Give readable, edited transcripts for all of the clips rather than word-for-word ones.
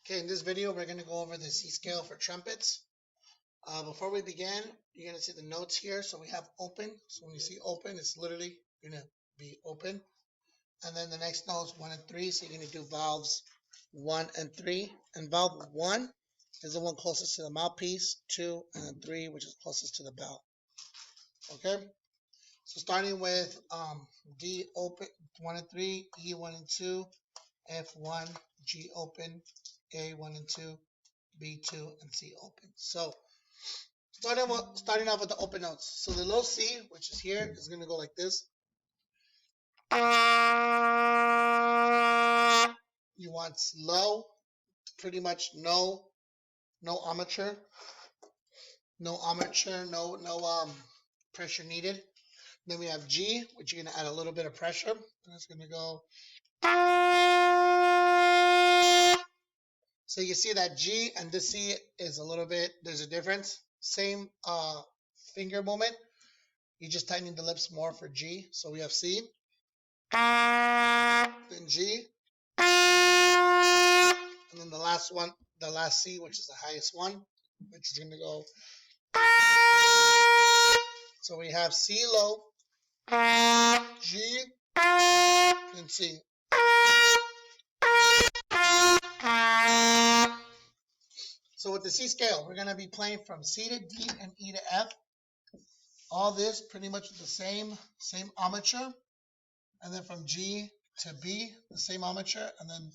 Okay, in this video, we're going to go over the C scale for trumpets. Before we begin, you're going to see the notes here. So we have open. So when you see open, it's literally going to be open. And then the next notes 1 and 3. So you're going to do valves 1 and 3. And valve 1 is the one closest to the mouthpiece. 2 and 3, which is closest to the bell. Okay. So starting with D open 1 and 3, E 1 and 2, F1, G open, A 1 and 2, B2, and C open. So starting off with the open notes. So the low C, which is here, is going to go like this. You want low, pretty much no armature, no pressure needed. Then we have G, which you're going to add a little bit of pressure. And it's going to go. So you can see that G and this C is a little bit, there's a difference. Same finger movement. You're just tightening the lips more for G. So we have C, then G, and then the last one, the last C, which is the highest one, which is going to go. So we have C low, G, and C. So with the C scale, we're going to be playing from C to D and E to F. All this pretty much the same armature. And then from G to B, the same armature. And then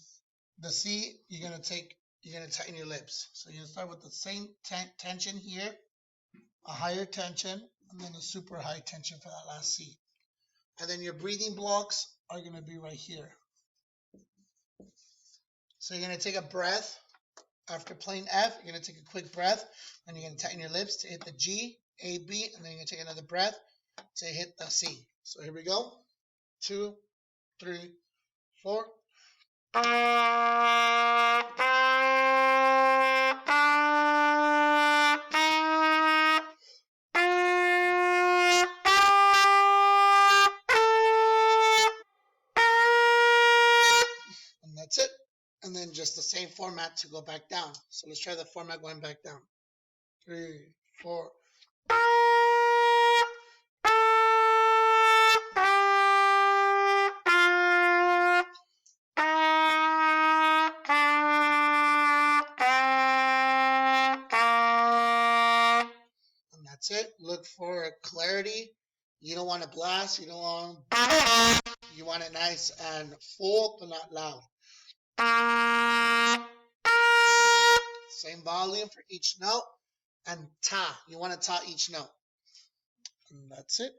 the C, you're going to tighten your lips. So you're going to start with the same tension here, a higher tension, and then a super high tension for that last C. And then your breathing blocks are going to be right here. So you're going to take a breath. After playing F, you're going to take a quick breath, and you're going to tighten your lips to hit the G, A, B, and then you're going to take another breath to hit the C. So here we go. 2, 3, 4. And that's it. And then just the same format to go back down. So let's try the format going back down. 3, 4. And that's it. Look for clarity. You don't want to blast. You don't want. You want it nice and full, but not loud. Same volume for each note. And ta. You want to ta each note. And that's it.